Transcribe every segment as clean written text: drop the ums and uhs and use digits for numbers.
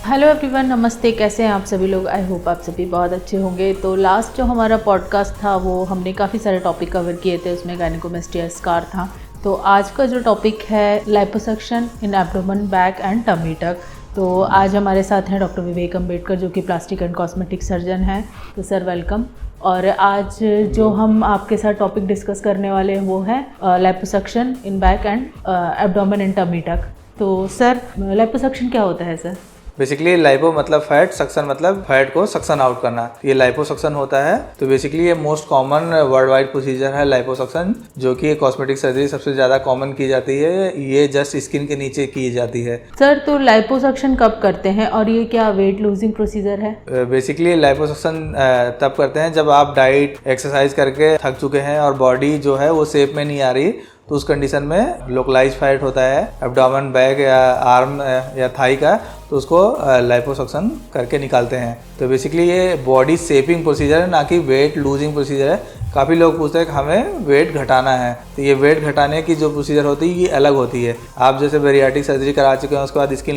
Hello everyone, नमस्ते। कैसे हैं आप सभी लोग? आई होप आप सभी बहुत अच्छे होंगे। तो लास्ट जो हमारा पॉडकास्ट था वो हमने काफ़ी सारे टॉपिक कवर किए थे, उसमें गायनेकोमेस्टिया स्कार था। तो आज का जो टॉपिक है liposuction in abdomen, back and tummy tuck. तो आज हमारे साथ हैं डॉक्टर विवेक अम्बेडकर, जो कि प्लास्टिक एंड कॉस्मेटिक सर्जन हैं। तो सर वेलकम। और आज जो हम आपके साथ टॉपिक डिस्कस करने वाले हैं वो है liposuction in back and abdomen in tummy tuck. तो सर लाइपोसक्शन क्या होता है सर? बेसिकली लाइपो मतलब फैट, सक्शन मतलब फैट को सक्शन आउट करना, ये लाइपोसक्शन होता है। तो बेसिकली ये most common world wide procedure है लाइपोसक्शन, जो कि कॉस्मेटिक सर्जरी सबसे ज़्यादा कॉमन की जाती है। ये जस्ट स्किन के नीचे की जाती है। सर तो लाइपोसक्शन कब करते हैं और ये क्या वेट लूजिंग प्रोसीजर है? बेसिकली लाइपोसक्शन तब करते हैं जब आप डाइट एक्सरसाइज करके थक चुके हैं और बॉडी जो है वो शेप में नहीं आ रही, तो उस कंडीशन में लोकलाइज फैट होता है एब्डोमेन, बैक या आर्म या थाई का, तो उसको लाइपोसक्शन करके निकालते हैं। तो बेसिकली ये बॉडी शेपिंग प्रोसीजर है, ना कि वेट लूजिंग प्रोसीजर है। काफ़ी लोग पूछते हैं कि हमें वेट घटाना है, तो ये वेट घटाने की जो प्रोसीजर होती है ये अलग होती है। आप जैसे बेरियाटिक सर्जरी करा चुके हैं, उसके बाद स्किन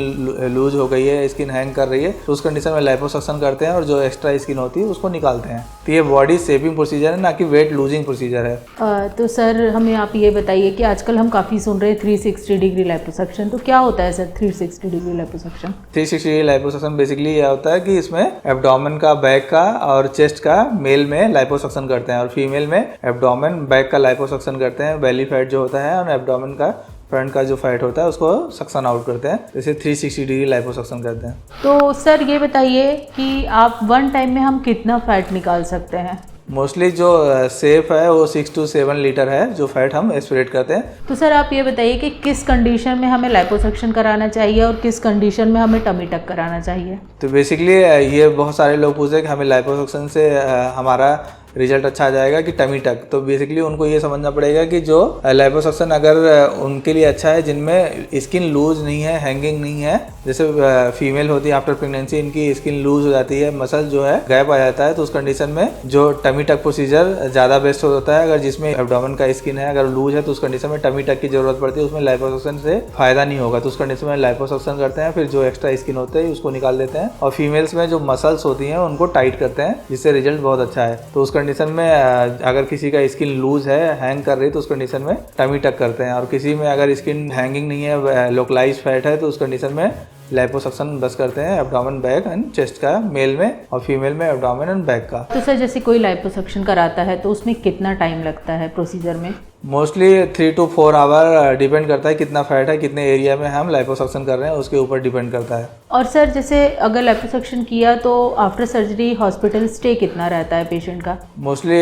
लूज हो गई है, स्किन हैंग कर रही है, तो उस कंडीशन में लाइपोसक्शन करते हैं और जो एक्स्ट्रा स्किन होती है उसको निकालते हैं। तो ये बॉडी शेपिंग प्रोसीजर है, ना कि वेट लूजिंग प्रोसीजर है। तो सर हमें आप ये बताइए कि आजकल हम काफ़ी सुन रहे हैं 360 डिग्री लाइपोसक्शन। तो क्या होता है sir 360 degree liposuction? 360 degree liposuction basically यह होता है कि इसमें एब्डोमेन का, बैक का और चेस्ट का मेल में लाइपोसक्शन करते हैं, और फीमेल में एब्डोमेन, बैक का लाइपोसक्शन करते हैं। बेली फैट जो होता है और एब्डोमेन का फ्रंट का जो फैट होता है उसको सक्शन आउट करते हैं। जैसे 360 डिग्री लाइपोसक्शन करते हैं। तो सर ये बताइए कि आप वन टाइम में हम कितना फैट निकाल सकते हैं? मोस्टली जो सेफ है वो 6 to 7 लीटर है जो फैट हम एस्पिरेट करते हैं। तो सर आप ये बताइए कि किस कंडीशन में हमें लाइपोसक्शन कराना चाहिए और किस कंडीशन में हमें टमी टक कराना चाहिए? तो बेसिकली ये बहुत सारे लोग पूछते हैं कि हमें लाइपोसक्शन से हमारा रिजल्ट अच्छा आ जाएगा कि टमी टक। तो बेसिकली उनको ये समझना पड़ेगा कि जो लाइपोसक्शन अगर उनके लिए अच्छा है जिनमें स्किन लूज नहीं है, हैंगिंग नहीं है, जैसे फीमेल होती है आफ्टर प्रेगनेंसी, इनकी स्किन लूज हो जाती है, मसल जो है गैप आ जाता है, तो उस कंडीशन में जो टमी टक प्रोसीजर ज़्यादा बेस्ट होता है। अगर जिसमें एब्डोमेन का स्किन है अगर लूज है तो उस कंडीशन में टमी टक की जरूरत पड़ती है, उसमें लाइपोसक्शन से फायदा नहीं होगा, तो उस कंडीशन में लाइपोसक्शन करते हैं। फिर जो एक्स्ट्रा स्किन होते हैं उसको निकाल देते हैं, और फीमेल्स में जो मसल्स होती हैं उनको टाइट करते हैं, जिससे रिजल्ट बहुत अच्छा है। तो उस कंडीशन में अगर किसी का स्किन लूज है, हैंग कर रही है, तो उस कंडीशन में टमी टक करते हैं। और किसी में अगर स्किन हैंगिंग नहीं है, लोकलाइज फैट है, तो उस कंडीशन में लाइपोसक्शन बस करते हैं एब्डोमेन, बैक एंड चेस्ट का मेल में, और फीमेल में एब्डोमेन एंड बैक का। तो सर जैसे कोई लाइपोसक्शन कराता है तो उसमें कितना टाइम लगता है प्रोसीजर में? मोस्टली 3 to 4 आवर डिपेंड करता है कितना फैट है, कितने एरिया में हम लाइपोसक्शन कर रहे हैं, उसके ऊपर डिपेंड करता है। और सर जैसे अगर लाइपोसक्शन किया तो आफ्टर सर्जरी हॉस्पिटल स्टे कितना रहता है पेशेंट का? मोस्टली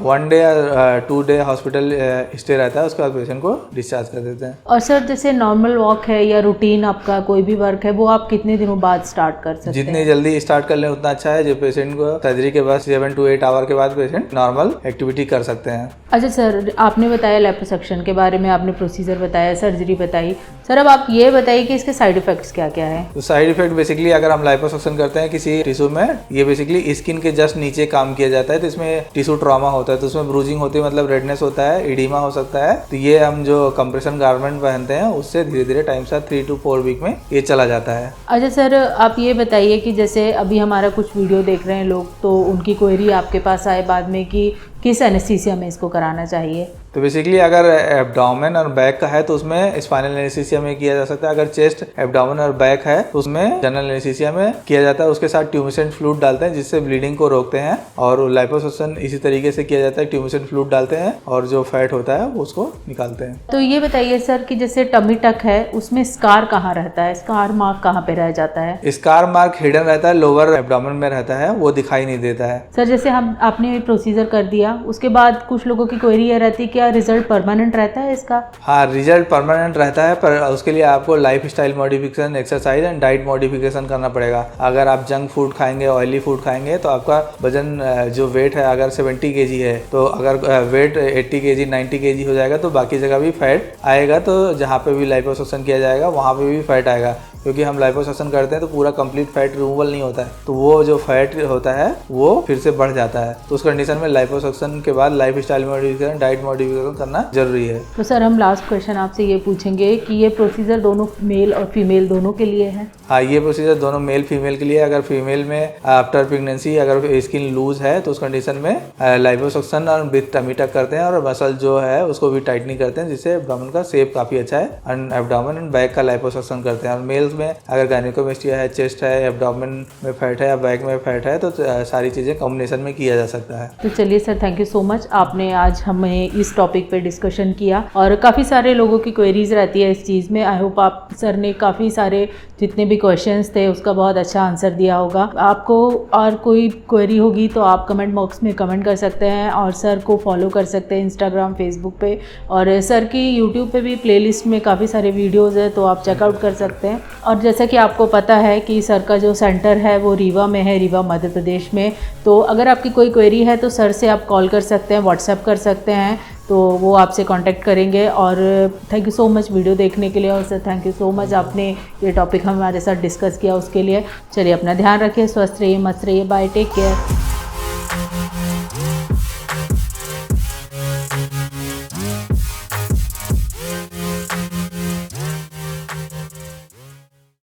1 day या 2 day हॉस्पिटल स्टे रहता है, उसके बाद पेशेंट को डिस्चार्ज कर देते हैं। और सर जैसे नॉर्मल वॉक है या रूटीन आपका कोई भी वर्क है वो आप कितने दिनों बाद स्टार्ट कर सकते हैं? जितनी जल्दी स्टार्ट कर लें उतना अच्छा है। जो पेशेंट को सर्जरी के बाद 7 to 8 आवर के बाद पेशेंट नॉर्मल एक्टिविटी कर सकते हैं। अच्छा सर, आपने बताया लाइपोसक्शन के बारे में, आपने प्रोसीजर बताया, सर्जरी बताई। सर अब आप ये बताइए कि इसके साइड इफेक्ट्स क्या क्या है? तो साइड इफेक्ट बेसिकली अगर हम लाइपोसक्शन करते हैं किसी टिश्यू में, ये बेसिकली स्किन के जस्ट नीचे काम किया जाता है, तो इसमें टिश्यू ट्रॉमा होता है, तो उसमें ब्रूजिंग होती है, मतलब रेडनेस होता है, इडीमा हो सकता है। तो ये हम जो कंप्रेशन गारमेंट पहनते हैं उससे धीरे धीरे टाइम से 3 to 4 वीक में ये चला जाता है। अच्छा सर, आप ये बताइए कि जैसे अभी हमारा कुछ वीडियो देख रहे हैं लोग, तो उनकी क्वेरी आपके पास आए बाद में कि किस एनेस्थीसिया में इसको कराना चाहिए? तो बेसिकली अगर एब्डोमेन और बैक का है तो उसमें स्पाइनल एनेस्थीसिया में किया जा सकता है। अगर चेस्ट, एब्डोमेन और बैक है तो उसमें जनरल एनेस्थीसिया में किया जाता है। उसके साथ ट्यूमेसेंट फ्लूइड डालते हैं जिससे ब्लीडिंग को रोकते हैं, और लाइपोसक्शन इसी तरीके से किया जाता है, ट्यूमेसेंट फ्लूइड डालते हैं और जो फैट होता है वो उसको निकालते हैं। तो ये बताइए सर कि जैसे टमी टक है उसमें स्कार कहाँ रहता है, स्कार मार्क कहाँ पे रह जाता है? स्कार मार्क हिडन रहता है, लोअर एब्डोमेन में रहता है, वो दिखाई नहीं देता है। सर जैसे आपने प्रोसीजर कर दिया उसके बाद कुछ लोगों की क्वेरी ये रहती है क्या रिजल्ट परमानेंट रहता है इसका? हाँ, रिजल्ट परमानेंट रहता है, पर उसके लिए आपको life style modification, exercise and diet modification करना पड़ेगा। अगर आप जंक फूड खाएंगे, ऑयली फूड खाएंगे, तो आपका वजन जो वेट है अगर 70 kg है, तो अगर वेट 80 kg 90 kg हो जाएगा तो बाकी जगह भी फैट आएगा, तो जहाँ पे भी लाइपोसक्शन किया जाएगा वहाँ पे भी फैट आएगा। क्योंकि हम लाइपोसक्शन करते हैं तो पूरा कंप्लीट फैट रिमूवल नहीं होता है, तो वो जो फैट होता है वो फिर से बढ़ जाता है। तो उस कंडीशन में लाइपोसक्शन के बाद life style modification, diet modification करना जरूरी है। तो सर हम लास्ट क्वेश्चन आपसे ये पूछेंगे कि ये प्रोसीजर दोनों मेल और फीमेल दोनों के लिए है? हाँ, ये प्रोसीजर दोनों मेल फीमेल के लिए। अगर फीमेल में आफ्टर प्रेगनेंसी अगर स्किन लूज है तो उस कंडीशन में लाइपोसक्शन और विद टमी टक करते हैं और मसल जो है उसको भी टाइटनिंग करते हैं, जिससे एब्डोमेन का शेप काफी अच्छा है। एंड एब्डोमेन एंड बैक का लाइपोसक्शन करते हैं। और मेल्स में अगर गायनेकोमेस्टिया है, चेस्ट है, एब्डोमेन में फैट है या बैक में फैट है तो सारी चीजें कॉम्बिनेशन में किया जा सकता है। तो चलिए sir, thank you so much, आपने आज हमें इस टॉपिक पे डिस्कशन किया और काफ़ी सारे लोगों की क्वेरीज रहती है इस चीज़ में। आई होप आप सर ने काफ़ी सारे जितने भी क्वेश्चंस थे उसका बहुत अच्छा आंसर दिया होगा। आपको और कोई क्वेरी होगी तो आप कमेंट बॉक्स में कमेंट कर सकते हैं और सर को फॉलो कर सकते हैं इंस्टाग्राम, फेसबुक पे, और सर की यूट्यूब पे भी प्लेलिस्ट में काफ़ी सारे वीडियोज़ है तो आप चेकआउट कर सकते हैं। और जैसा कि आपको पता है कि सर का जो सेंटर है वो रीवा में है, रीवा मध्य प्रदेश में। तो अगर आपकी कोई क्वेरी है तो सर से आप कॉल कर सकते हैं, व्हाट्सएप कर सकते हैं, तो वो आपसे कांटेक्ट करेंगे। और thank you so much video देखने के लिए, और sir thank you so much आपने ये टॉपिक हमारे साथ डिस्कस किया उसके लिए। चलिए अपना ध्यान रखिए, स्वस्थ रहिए, मस्त रहिए, बाय, टेक केयर।